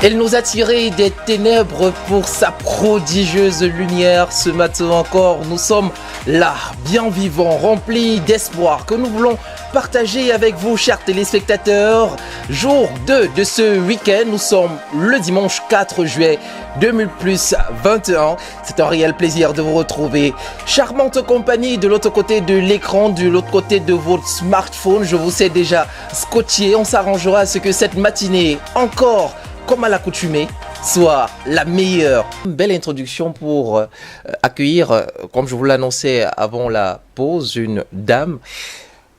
Elle nous a tirés des ténèbres pour sa prodigieuse lumière. Ce matin encore, nous sommes là, bien vivants, remplis d'espoir que nous voulons partager avec vous, chers téléspectateurs. Jour 2 de ce week-end, nous sommes le dimanche 4 juillet 2021. C'est un réel plaisir de vous retrouver. Charmante compagnie de l'autre côté de l'écran, de l'autre côté de votre smartphone. Je vous sais déjà scotché. On s'arrangera à ce que cette matinée, encore comme à l'accoutumée, soit la meilleure. Une belle introduction pour accueillir, comme je vous l'annonçais avant la pause, une dame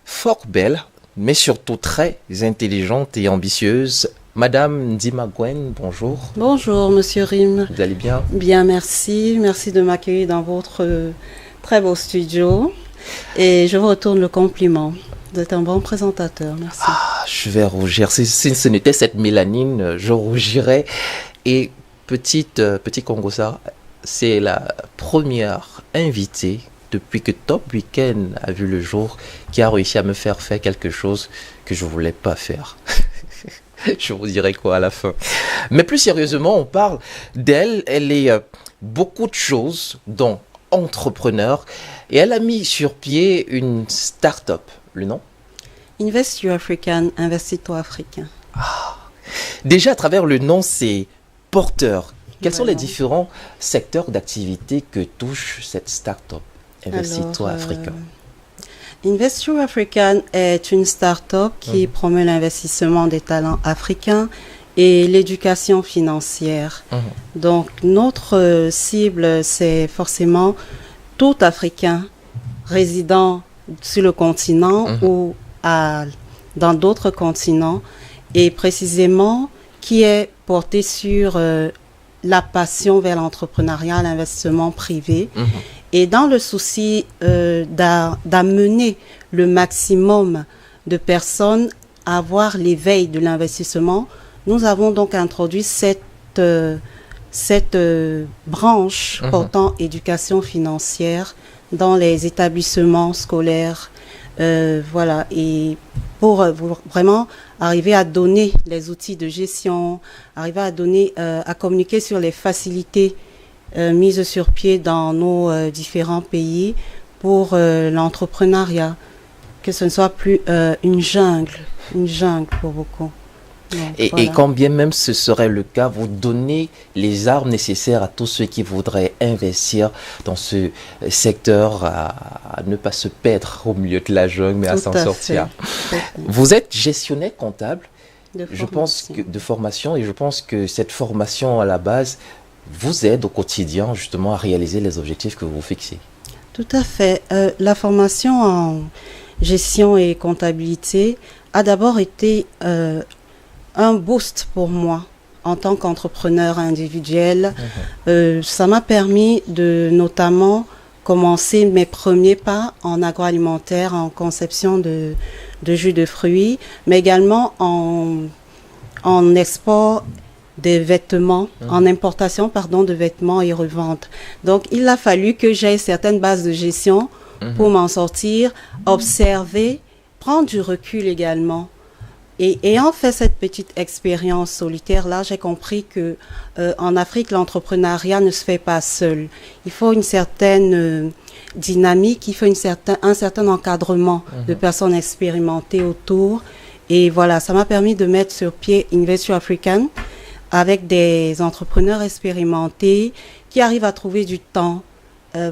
fort belle, mais surtout très intelligente et ambitieuse. Madame Ndima Gwen, bonjour. Bonjour, Monsieur Rim. Vous allez bien? Bien, merci. Merci de m'accueillir dans votre très beau studio. Et je vous retourne le compliment. Vous êtes un bon présentateur, merci. Ah, je vais rougir. Si ce n'était cette mélanine, je rougirais. Et petit Congosa, c'est la première invitée depuis que Top Weekend a vu le jour qui a réussi à me faire quelque chose que je ne voulais pas faire. Je vous dirai quoi à la fin. Mais plus sérieusement, on parle d'elle. Elle est beaucoup de choses, dont entrepreneur. Et elle a mis sur pied une start-up. Le nom? Invest You African, Investissement africain. Ah. Déjà, à travers le nom, c'est porteur. Quels sont les différents secteurs d'activité que touche cette start-up Investissement africain? Invest You African est une start-up qui promeut l'investissement des talents africains et l'éducation financière. Donc, notre cible, c'est forcément tout Africain résidant sur le continent ou dans d'autres continents, et précisément qui est porté sur la passion vers l'entrepreneuriat, l'investissement privé, et dans le souci d'amener le maximum de personnes à avoir l'éveil de l'investissement. Nous avons donc introduit cette branche portant éducation financière dans les établissements scolaires, voilà, et pour vraiment arriver à donner les outils de gestion, arriver à communiquer sur les facilités mises sur pied dans nos différents pays pour l'entrepreneuriat, que ce ne soit plus une jungle pour beaucoup. Donc, et quand bien même ce serait le cas, vous donnez les armes nécessaires à tous ceux qui voudraient investir dans ce secteur, à ne pas se perdre au milieu de la jungle, mais à s'en sortir. Vous êtes gestionnaire comptable, de formation, et je pense que cette formation à la base vous aide au quotidien justement à réaliser les objectifs que vous fixez. Tout à fait. La formation en gestion et comptabilité a d'abord été un boost pour moi en tant qu'entrepreneur individuel. Ça m'a permis de notamment commencer mes premiers pas en agroalimentaire, en conception de jus de fruits, mais également en export des vêtements, en importation, de vêtements et revente. Donc, il a fallu que j'aie certaines bases de gestion pour m'en sortir, observer, prendre du recul également. Et ayant fait cette petite expérience solitaire-là, j'ai compris que en Afrique, l'entrepreneuriat ne se fait pas seul. Il faut une certaine dynamique, il faut un certain encadrement de personnes expérimentées autour. Et voilà, ça m'a permis de mettre sur pied Invest You African avec des entrepreneurs expérimentés qui arrivent à trouver du temps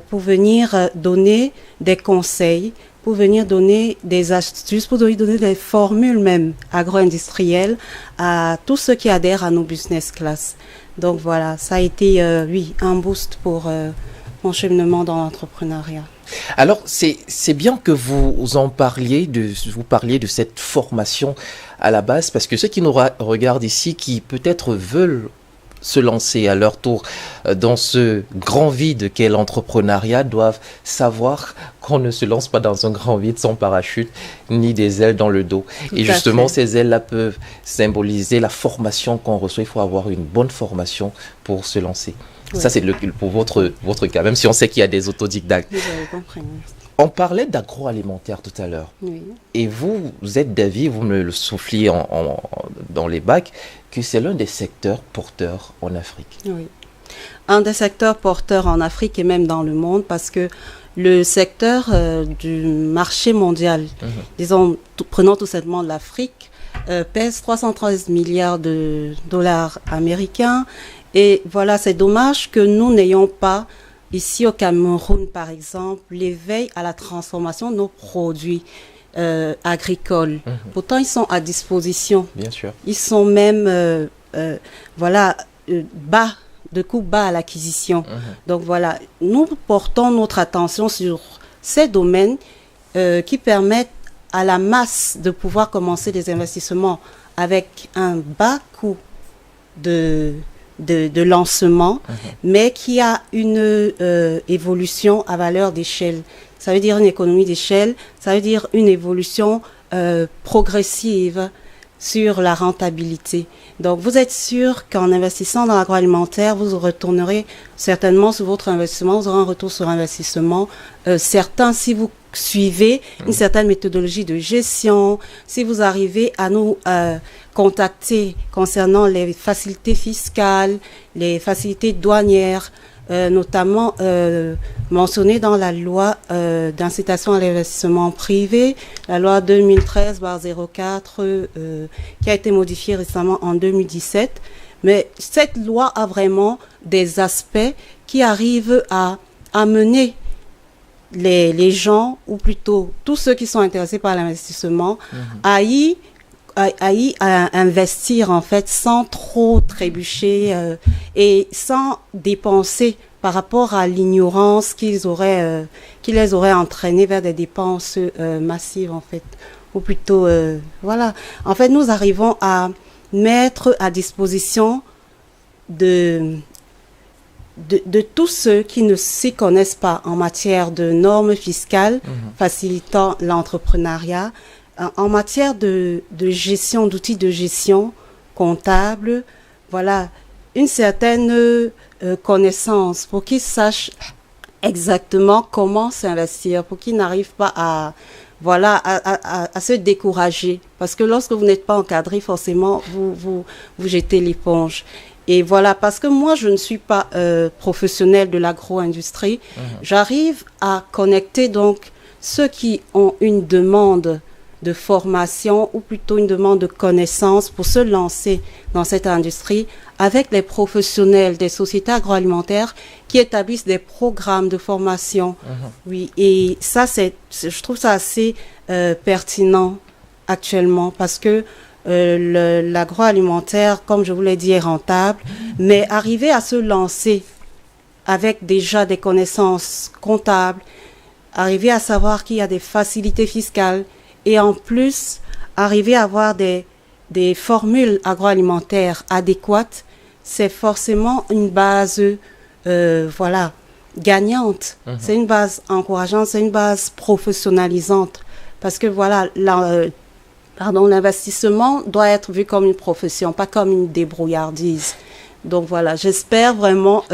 pour venir donner des conseils, pour venir donner des astuces, pour donner des formules même agro-industrielles à tous ceux qui adhèrent à nos business class. Donc voilà, ça a été, un boost pour mon cheminement dans l'entrepreneuriat. Alors, c'est bien que vous parliez de cette formation à la base, parce que ceux qui nous regardent ici, qui peut-être veulent se lancer à leur tour dans ce grand vide qu'est l'entrepreneuriat, doivent savoir qu'on ne se lance pas dans un grand vide sans parachute ni des ailes dans le dos. Et justement, ces ailes-là peuvent symboliser la formation qu'on reçoit. Il faut avoir une bonne formation pour se lancer. Oui. Ça, c'est pour votre cas, même si on sait qu'il y a des autodidactes. Vous avez compris. On parlait d'agroalimentaire tout à l'heure. Oui. Et vous êtes d'avis, vous me le souffliez dans les bacs, que c'est l'un des secteurs porteurs en Afrique. Oui. Un des secteurs porteurs en Afrique et même dans le monde, parce que le secteur du marché mondial, disons, prenons tout simplement l'Afrique, pèse 313 milliards de dollars américains. Et voilà, c'est dommage que nous n'ayons pas, ici au Cameroun par exemple, l'éveil à la transformation de nos produits agricoles. Pourtant, ils sont à disposition. Bien sûr. Ils sont même, bas, de coût bas à l'acquisition. Donc voilà, nous portons notre attention sur ces domaines qui permettent à la masse de pouvoir commencer des investissements avec un bas coût de lancement, mais qui a une évolution à valeur d'échelle. Ça veut dire une économie d'échelle, ça veut dire une évolution progressive sur la rentabilité. Donc, vous êtes sûr qu'en investissant dans l'agroalimentaire, vous retournerez certainement sur votre investissement, vous aurez un retour sur investissement certain si vous suivez une certaine méthodologie de gestion, si vous arrivez à nous contacter concernant les facilités fiscales, les facilités douanières, notamment mentionnées dans la loi d'incitation à l'investissement privé, la loi 2013/04 qui a été modifiée récemment en 2017. Mais cette loi a vraiment des aspects qui arrivent à amener les gens, ou plutôt tous ceux qui sont intéressés par l'investissement, à investir en fait sans trop trébucher et sans dépenser par rapport à l'ignorance qui les aurait entraînés vers des dépenses massives en fait, ou plutôt voilà. En fait, nous arrivons à mettre à disposition de tous ceux qui ne s'y connaissent pas en matière de normes fiscales facilitant l'entrepreneuriat, en matière de gestion, d'outils de gestion comptable, voilà, une certaine connaissance pour qu'ils sachent exactement comment s'investir, pour qu'ils n'arrivent pas à se décourager. Parce que lorsque vous n'êtes pas encadré, forcément, vous jetez l'éponge. Et voilà, parce que moi, je ne suis pas professionnelle de l'agro-industrie. J'arrive à connecter donc ceux qui ont une demande de formation ou plutôt une demande de connaissance pour se lancer dans cette industrie avec les professionnels des sociétés agroalimentaires qui établissent des programmes de formation. Oui, et ça, je trouve ça assez pertinent actuellement parce que l'agroalimentaire, comme je vous l'ai dit, est rentable, mais arriver à se lancer avec déjà des connaissances comptables, arriver à savoir qu'il y a des facilités fiscales et en plus arriver à avoir des formules agroalimentaires adéquates, c'est forcément une base gagnante. C'est une base encourageante, c'est une base professionnalisante parce que voilà, l'investissement doit être vu comme une profession, pas comme une débrouillardise. Donc voilà, j'espère vraiment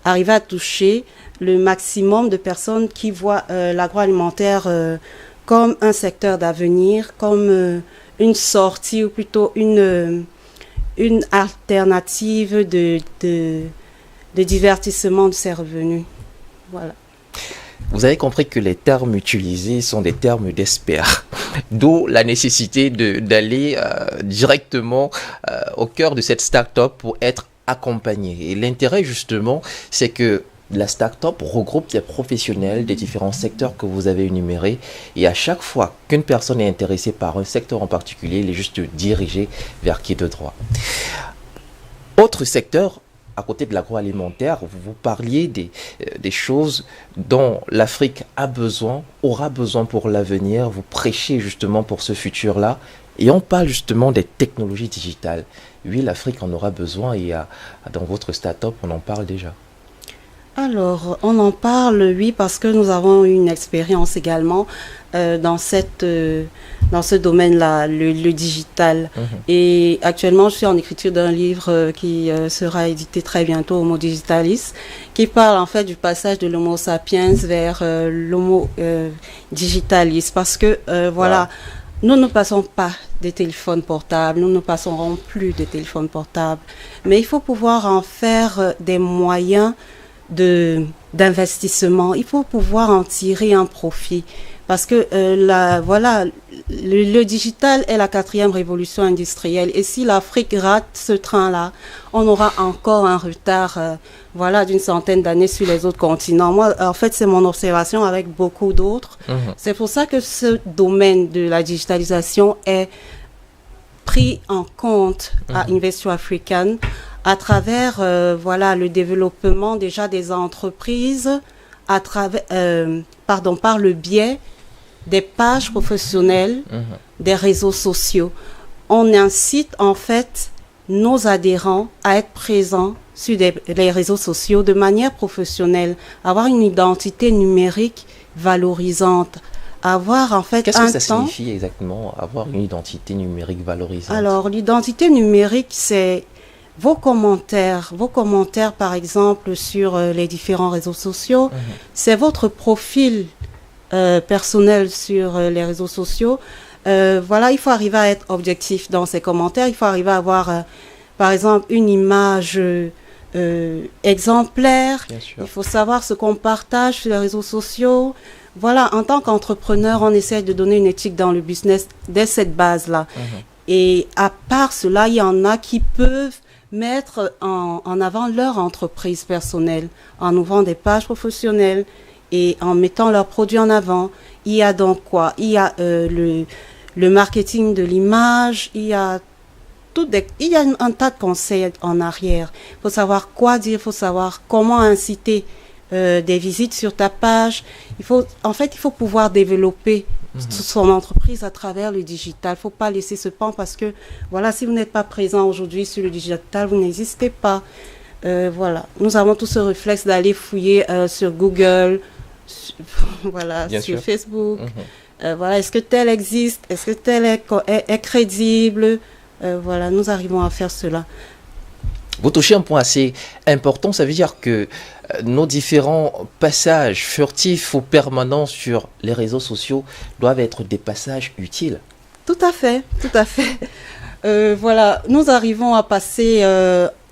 arriver à toucher le maximum de personnes qui voient l'agroalimentaire comme un secteur d'avenir, comme une sortie ou plutôt une alternative de divertissement de ses revenus. Voilà. Vous avez compris que les termes utilisés sont des termes d'experts, d'où la nécessité d'aller directement au cœur de cette start-up pour être accompagné. Et l'intérêt justement, c'est que la start-up regroupe des professionnels des différents secteurs que vous avez énumérés et à chaque fois qu'une personne est intéressée par un secteur en particulier, il est juste dirigé vers qui de droit. Autre secteur, à côté de l'agroalimentaire, vous parliez des choses dont l'Afrique aura besoin pour l'avenir. Vous prêchez justement pour ce futur-là. Et on parle justement des technologies digitales. Oui, l'Afrique en aura besoin et dans votre start-up, on en parle déjà. Alors, on en parle, oui, parce que nous avons eu une expérience également dans dans ce domaine-là, le digital. Et actuellement, je suis en écriture d'un livre qui sera édité très bientôt, Homo Digitalis, qui parle en fait du passage de l'Homo sapiens vers l'Homo Digitalis. Parce que, voilà, nous ne passons pas des téléphones portables, nous ne passerons plus des téléphones portables. Mais il faut pouvoir en faire des moyens d'investissement. Il faut pouvoir en tirer un profit. Parce que le digital est la 4e révolution industrielle. Et si l'Afrique rate ce train-là, on aura encore un retard d'une centaine d'années sur les autres continents. Moi, en fait, c'est mon observation avec beaucoup d'autres. C'est pour ça que ce domaine de la digitalisation est pris en compte à Invest African à travers le développement déjà des entreprises à travers par le biais des pages professionnelles, des réseaux sociaux. On incite en fait nos adhérents à être présents sur les réseaux sociaux de manière professionnelle, avoir une identité numérique valorisante, avoir en fait Qu'est-ce que ça signifie exactement, avoir une identité numérique valorisante? Alors, l'identité numérique, c'est vos commentaires par exemple sur les différents réseaux sociaux, c'est votre profil personnel sur les réseaux sociaux. Il faut arriver à être objectif dans ces commentaires, il faut arriver à avoir par exemple une image exemplaire, il faut savoir ce qu'on partage sur les réseaux sociaux. Voilà, en tant qu'entrepreneur, on essaie de donner une éthique dans le business dès cette base-là. Et à part cela, il y en a qui peuvent mettre en avant leur entreprise personnelle en ouvrant des pages professionnelles et en mettant leurs produits en avant. Il y a donc quoi? Il y a le marketing de l'image, il y a un tas de conseils en arrière. Il faut savoir quoi dire, il faut savoir comment inciter des visites sur ta page. Il faut pouvoir développer son entreprise à travers le digital. Il ne faut pas laisser ce pan parce que, si vous n'êtes pas présent aujourd'hui sur le digital, vous n'existez pas. Nous avons tous ce réflexe d'aller fouiller sur Google, sur Facebook. Est-ce que tel existe? Est-ce que tel est crédible? Nous arrivons à faire cela. Vous touchez un point assez important, ça veut dire que nos différents passages furtifs ou permanents sur les réseaux sociaux doivent être des passages utiles. Tout à fait. Nous arrivons à passer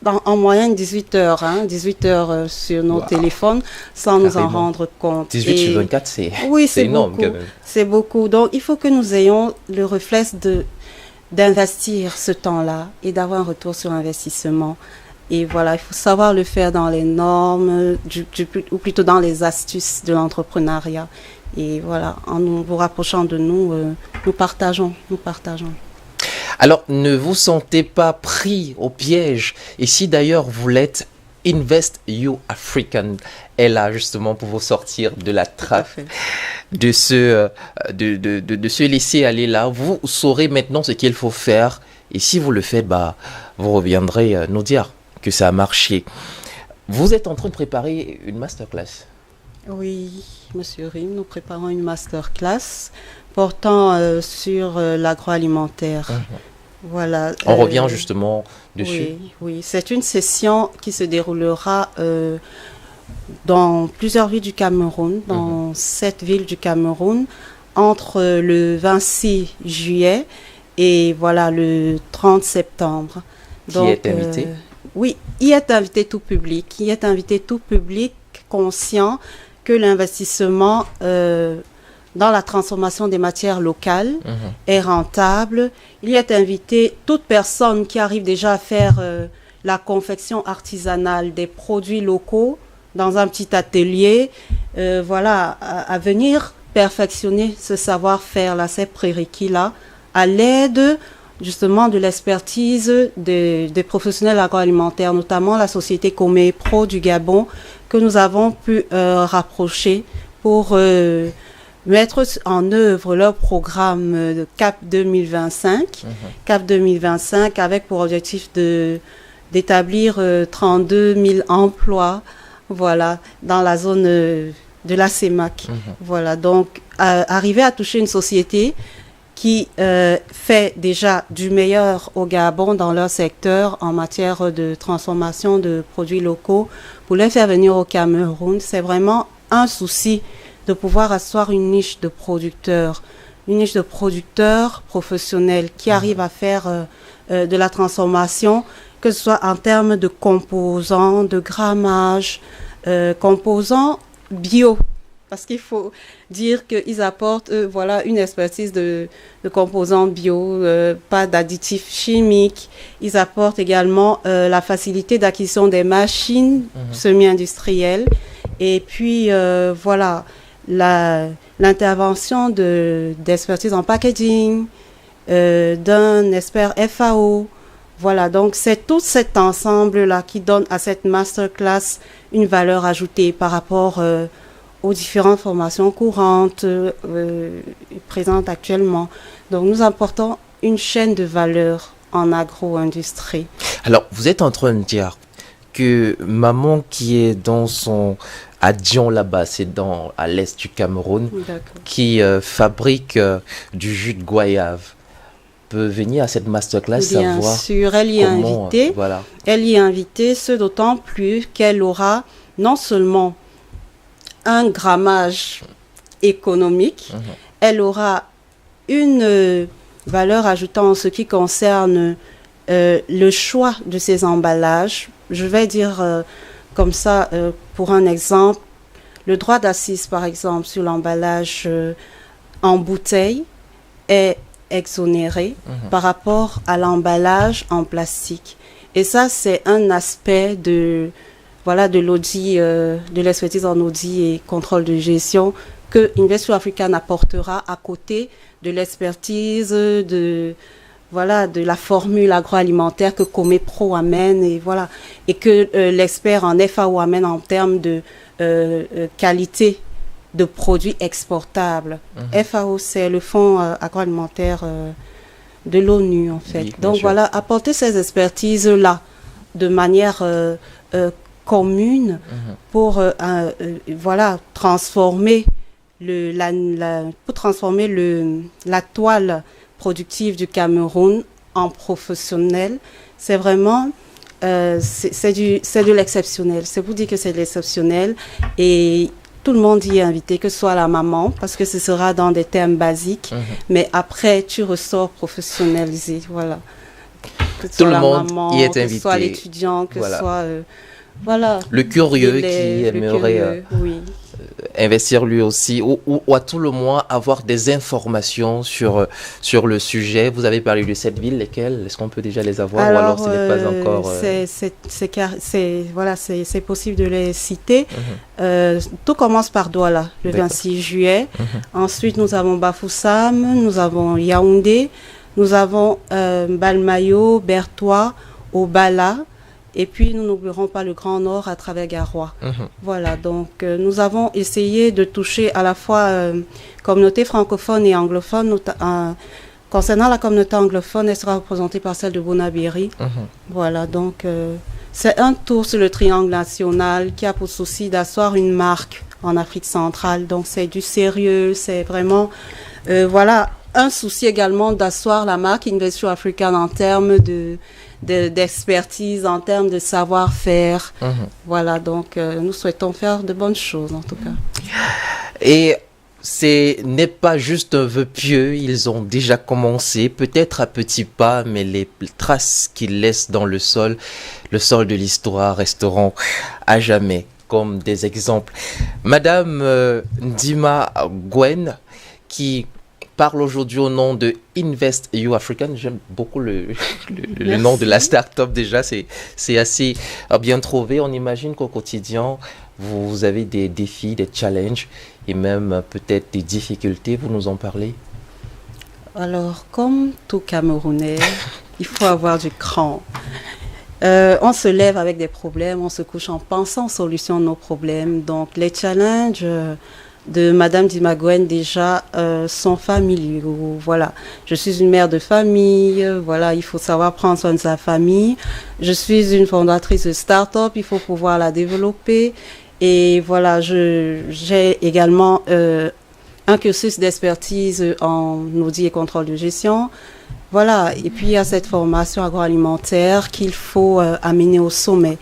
en moyenne 18 heures sur nos téléphones sans nous en rendre compte. 18 sur 24, c'est énorme beaucoup, quand même. C'est beaucoup. Donc il faut que nous ayons le réflexe d'investir ce temps-là et d'avoir un retour sur investissement. Et il faut savoir le faire dans les normes, ou plutôt dans les astuces de l'entrepreneuriat. Et en vous rapprochant de nous, nous partageons. Alors, ne vous sentez pas pris au piège. Et si d'ailleurs vous l'êtes, Invest You African est là justement pour vous sortir de la trappe, de se laisser aller là. Vous saurez maintenant ce qu'il faut faire. Et si vous le faites, vous reviendrez nous dire que ça a marché. Vous êtes en train de préparer une masterclass. Oui, Monsieur Rim, nous préparons une masterclass portant sur l'agroalimentaire. On revient justement dessus. Oui, c'est une session qui se déroulera dans plusieurs villes du Cameroun, dans 7 villes du Cameroun, entre le 26 juillet et le 30 septembre. Qui est invité? Oui, y est invité tout public. Y est invité tout public conscient que l'investissement dans la transformation des matières locales est rentable. Il y est invité toute personne qui arrive déjà à faire la confection artisanale des produits locaux dans un petit atelier, à venir perfectionner ce savoir-faire-là, ces prérequis-là, à l'aide justement de l'expertise des professionnels agroalimentaires, notamment la société Comé Pro du Gabon, que nous avons pu rapprocher pour mettre en œuvre leur programme de CAP 2025, CAP 2025 avec pour objectif d'établir 32 000 emplois voilà, dans la zone de la CEMAC. Voilà, donc arriver à toucher une société qui fait déjà du meilleur au Gabon dans leur secteur en matière de transformation de produits locaux, pour les faire venir au Cameroun, c'est vraiment un souci de pouvoir asseoir une niche de producteurs professionnels qui arrivent à faire de la transformation, que ce soit en termes de composants, de grammage, composants bio. Parce qu'il faut dire qu'ils apportent voilà, une expertise de composants bio, pas d'additifs chimiques. Ils apportent également la facilité d'acquisition des machines semi-industrielles. Et puis, voilà, l'intervention d'expertise en packaging, d'un expert FAO. Voilà, donc c'est tout cet ensemble-là qui donne à cette masterclass une valeur ajoutée par rapport aux différentes formations courantes présentes actuellement. Donc, nous apportons une chaîne de valeur en agro-industrie. Alors, vous êtes en train de dire que maman qui est dans son Adjian là-bas, c'est à l'est du Cameroun, qui fabrique du jus de goyave, peut venir à cette masterclass savoir. Bien sûr, elle y est invitée. Voilà. Elle y est invitée, ce d'autant plus qu'elle aura non seulement un grammage économique, elle aura une valeur ajoutée en ce qui concerne le choix de ses emballages. Je vais dire comme ça, pour un exemple, le droit d'assise, par exemple, sur l'emballage en bouteille est exonéré par rapport à l'emballage en plastique. Et ça, c'est un aspect de l'audit, de l'expertise en audit et contrôle de gestion que Invest Africa apportera à côté de l'expertise de la formule agroalimentaire que Comepro amène et que l'expert en FAO amène en termes de qualité de produits exportables. FAO, c'est le Fonds agroalimentaire de l'ONU, en fait. Oui, donc voilà, apporter ces expertises-là de manière commune pour transformer la toile productive du Cameroun en professionnel. C'est vraiment c'est de l'exceptionnel. C'est pour dire que c'est de l'exceptionnel et tout le monde y est invité, que ce soit la maman, parce que ce sera dans des termes basiques, mais après tu ressors professionnalisé, voilà. Que ce tout soit le monde maman, y est invité. Que ce soit l'étudiant, que ce soit le curieux qui aimerait investir lui aussi, ou à tout le moins avoir des informations sur le sujet. Vous avez parlé de 7 villes, lesquelles? Est-ce qu'on peut déjà les avoir? Alors, ou alors ce n'est pas encore... C'est possible de les citer. Tout commence par Douala, le 26 juillet. Ensuite, nous avons Bafoussam, nous avons Yaoundé, nous avons Balmayo, Bertois, Obala. Et puis, nous n'oublierons pas le Grand Nord à travers Garoua. Voilà, donc nous avons essayé de toucher à la fois communauté francophone et anglophone. Concernant la communauté anglophone, elle sera représentée par celle de Bonabiri. Voilà, donc c'est un tour sur le triangle national qui a pour souci d'asseoir une marque en Afrique centrale. Donc, c'est du sérieux, c'est vraiment... un souci également d'asseoir la marque Invest Africa en termes d'expertise, en termes de savoir-faire. Voilà, donc nous souhaitons faire de bonnes choses en tout cas. Et ce n'est pas juste un vœu pieux, ils ont déjà commencé, peut-être à petits pas, mais les traces qu'ils laissent dans le sol de l'histoire resteront à jamais comme des exemples. Madame Ndima Gwen, qui parle aujourd'hui au nom de Invest Africa. J'aime beaucoup le nom de la start-up déjà, c'est assez bien trouvé. On imagine qu'au quotidien, vous avez des défis, des challenges et même peut-être des difficultés. Vous nous en parlez? Alors, comme tout Camerounais, il faut avoir du cran. On se lève avec des problèmes, on se couche en pensant aux solutions de nos problèmes. Donc, les challenges... de Madame Dimaguen déjà sont familiaux. Voilà, je suis une mère de famille. Voilà, il faut savoir prendre soin de sa famille. Je suis une fondatrice de start-up. Il faut pouvoir la développer. Et voilà, j'ai également un cursus d'expertise en audit et contrôle de gestion. Voilà, et puis il y a cette formation agroalimentaire qu'il faut amener au sommet.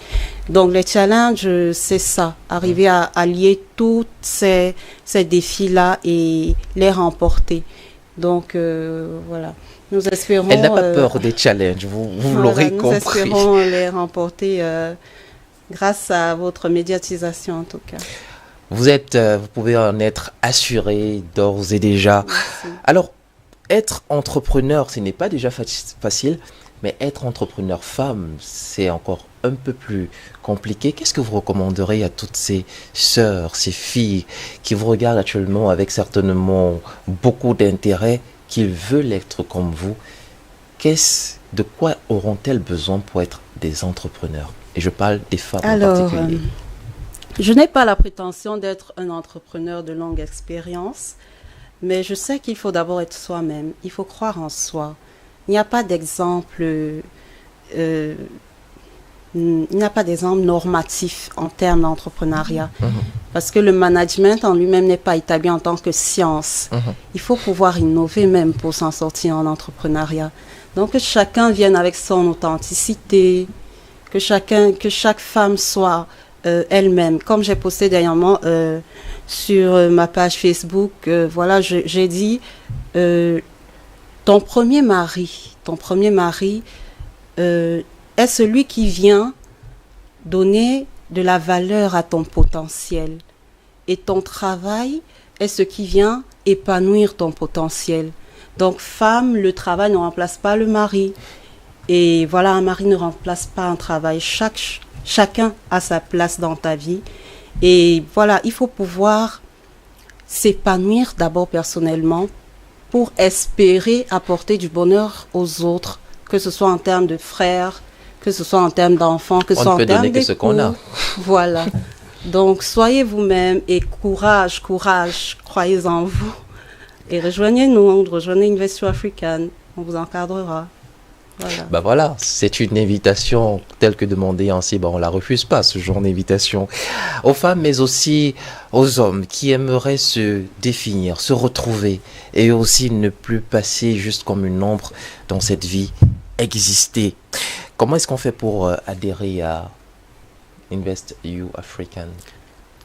Donc les challenges, c'est ça, arriver à allier tous ces défis-là et les remporter. Donc voilà, nous espérons... Elle n'a pas peur des challenges, vous l'aurez compris. Nous espérons les remporter grâce à votre médiatisation en tout cas. Vous pouvez en être assuré d'ores et déjà. Merci. Alors, être entrepreneur, ce n'est pas déjà facile, mais être entrepreneur femme, c'est encore un peu plus compliqué. Qu'est-ce que vous recommanderez à toutes ces sœurs, ces filles qui vous regardent actuellement avec certainement beaucoup d'intérêt, qui veulent être comme vous? De quoi auront-elles besoin pour être des entrepreneurs? Et je parle des femmes en particulier. Je n'ai pas la prétention d'être un entrepreneur de longue expérience. Mais je sais qu'il faut d'abord être soi-même. Il faut croire en soi. Il n'y a pas d'exemple, normatif en termes d'entrepreneuriat. Parce que le management en lui-même n'est pas établi en tant que science. Il faut pouvoir innover même pour s'en sortir en entrepreneuriat. Donc que chacun vienne avec son authenticité, que chaque femme soit elle-même. Comme j'ai posté dernièrement sur ma page Facebook, voilà, j'ai dit ton premier mari est celui qui vient donner de la valeur à ton potentiel. Et ton travail est ce qui vient épanouir ton potentiel. Donc, femme, le travail ne remplace pas le mari. Et voilà, un mari ne remplace pas un travail. Chacun a sa place dans ta vie. Et voilà, il faut pouvoir s'épanouir d'abord personnellement pour espérer apporter du bonheur aux autres, que ce soit en termes de frères, que ce soit en termes d'enfants, que ce soit en termes d'époux. On ne peut donner que ce qu'on a. Voilà. Donc, soyez vous-même et courage, croyez en vous. Et rejoignez-nous, rejoignez Investure African, on vous encadrera. Voilà. Ben voilà, c'est une invitation telle que demandée ainsi, on ne la refuse pas, ce genre d'invitation. Aux femmes, mais aussi aux hommes qui aimeraient se définir, se retrouver et aussi ne plus passer juste comme une ombre dans cette vie, exister. Comment est-ce qu'on fait pour adhérer à Invest You African?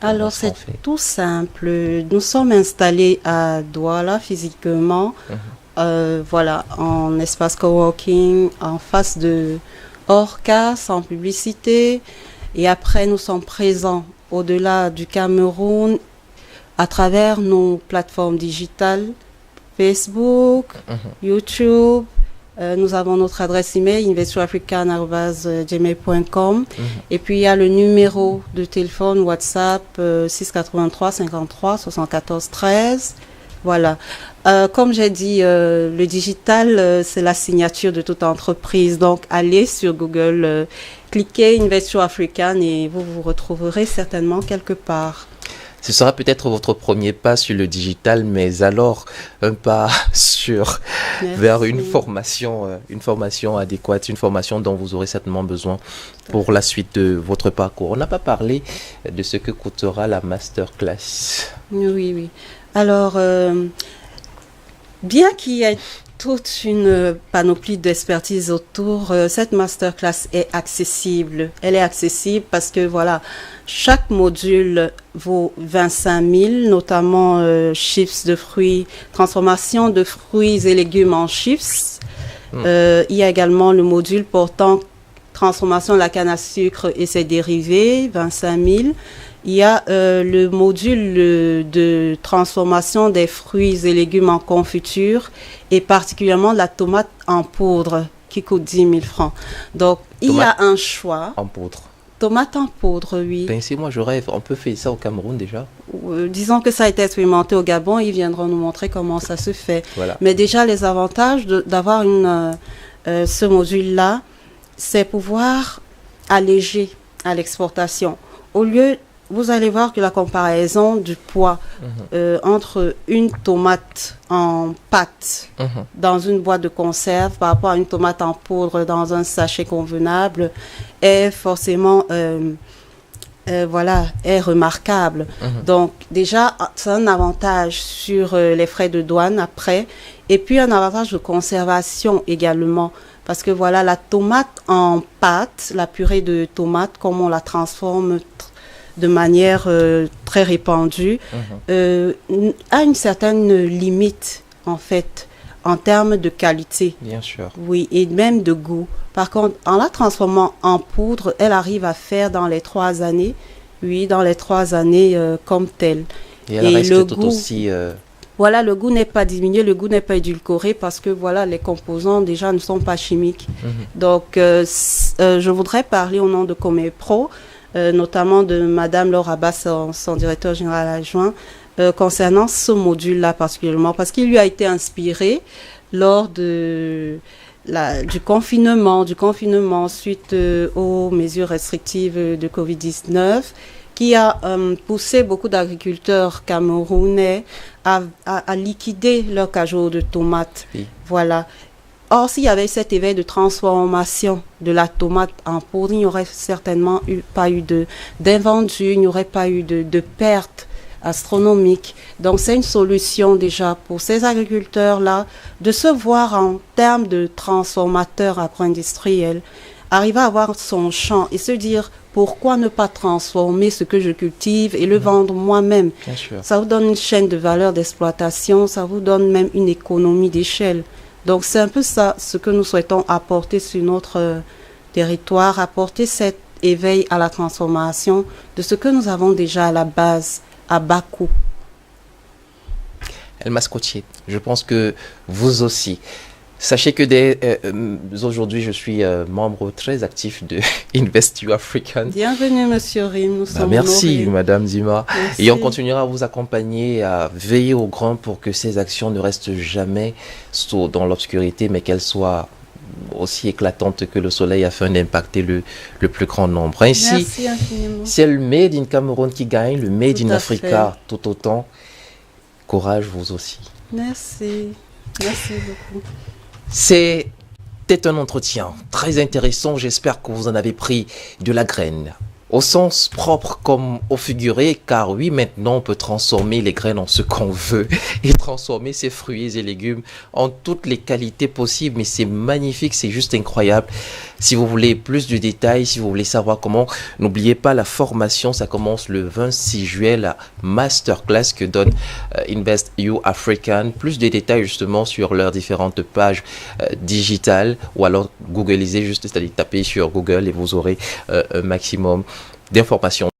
Alors c'est tout simple. Nous sommes installés à Douala physiquement. Voilà, en espace coworking, en face de Orca, sans publicité. Et après, nous sommes présents au-delà du Cameroun à travers nos plateformes digitales, Facebook, YouTube. Nous avons notre adresse email, investureafrican@gmail.com. Et puis, il y a le numéro de téléphone WhatsApp 683 53 74 13. Voilà. Comme j'ai dit, le digital, c'est la signature de toute entreprise. Donc, allez sur Google, cliquez Investure African et vous vous retrouverez certainement quelque part. Ce sera peut-être votre premier pas sur le digital, mais alors un pas vers une formation adéquate, une formation dont vous aurez certainement besoin pour la suite de votre parcours. On n'a pas parlé de ce que coûtera la masterclass. Oui. Alors, bien qu'il y ait toute une panoplie d'expertise autour, cette masterclass est accessible. Elle est accessible parce que voilà, chaque module vaut 25 000, notamment chips de fruits, transformation de fruits et légumes en chips. Il y a également le module portant transformation de la canne à sucre et ses dérivés, 25 000. Il y a le module de transformation des fruits et légumes en confiture et particulièrement la tomate en poudre qui coûte 10 000 francs. Donc, il y a un choix. En poudre. Tomate en poudre, oui. Ben, si moi je rêve, on peut faire ça au Cameroun déjà. Disons que ça a été expérimenté au Gabon, ils viendront nous montrer comment ça se fait. Voilà. Mais déjà, les avantages d'avoir ce module-là, c'est pouvoir alléger à l'exportation. Au lieu vous allez voir que la comparaison du poids entre une tomate en pâte dans une boîte de conserve par rapport à une tomate en poudre dans un sachet convenable est forcément est remarquable. Donc déjà, c'est un avantage sur les frais de douane après, et puis un avantage de conservation également. Parce que voilà, la tomate en pâte, la purée de tomate, comme on la transforme de manière très répandue, a une certaine limite, en fait, en termes de qualité. Bien sûr. Oui, et même de goût. Par contre, en la transformant en poudre, elle arrive à faire dans les 3 années, comme telle. Et elle reste le tout goût, aussi... Voilà, le goût n'est pas diminué, le goût n'est pas édulcoré parce que voilà, les composants déjà ne sont pas chimiques. Donc, je voudrais parler au nom de Comepro, notamment de Madame Laura Bass, son directeur général adjoint, concernant ce module-là particulièrement, parce qu'il lui a été inspiré lors du confinement suite aux mesures restrictives de Covid-19, qui a poussé beaucoup d'agriculteurs camerounais à liquider leur cajot de tomates. Oui. Voilà. Or, s'il y avait cet éveil de transformation de la tomate en poudre, il n'y aurait certainement pas eu d'invendu, il n'y aurait pas eu de pertes astronomiques. Donc, c'est une solution déjà pour ces agriculteurs-là de se voir en termes de transformateurs agro-industriels, arriver à avoir son champ et se dire pourquoi ne pas transformer ce que je cultive et le vendre moi-même. Bien sûr. Ça vous donne une chaîne de valeur d'exploitation, ça vous donne même une économie d'échelle. Donc c'est un peu ça ce que nous souhaitons apporter sur notre territoire, apporter cet éveil à la transformation de ce que nous avons déjà à la base, à bas coût. Elmas Cotier, je pense que vous aussi. Sachez que aujourd'hui, je suis membre très actif de Invest You African. Bienvenue, Monsieur Rim. Nous sommes merci, honorés. Madame Zima. Merci. Et on continuera à vous accompagner, à veiller au grand pour que ces actions ne restent jamais dans l'obscurité, mais qu'elles soient aussi éclatantes que le soleil afin d'impacter le plus grand nombre. Ainsi, merci infiniment. c'est le Made in Cameroun qui gagne, le Made Tout in à Africa tout autant. Courage, vous aussi. Merci. Merci beaucoup. C'était un entretien très intéressant. J'espère que vous en avez pris de la graine. Au sens propre comme au figuré, car oui, maintenant on peut transformer les graines en ce qu'on veut et transformer ces fruits et légumes en toutes les qualités possibles. Mais c'est magnifique, c'est juste incroyable. Si vous voulez plus de détails, si vous voulez savoir comment, n'oubliez pas la formation, ça commence le 26 juillet, la masterclass que donne Invest You African. Plus de détails justement sur leurs différentes pages digitales, ou alors googlisez juste, c'est-à-dire tapez sur Google et vous aurez un maximum d'informations.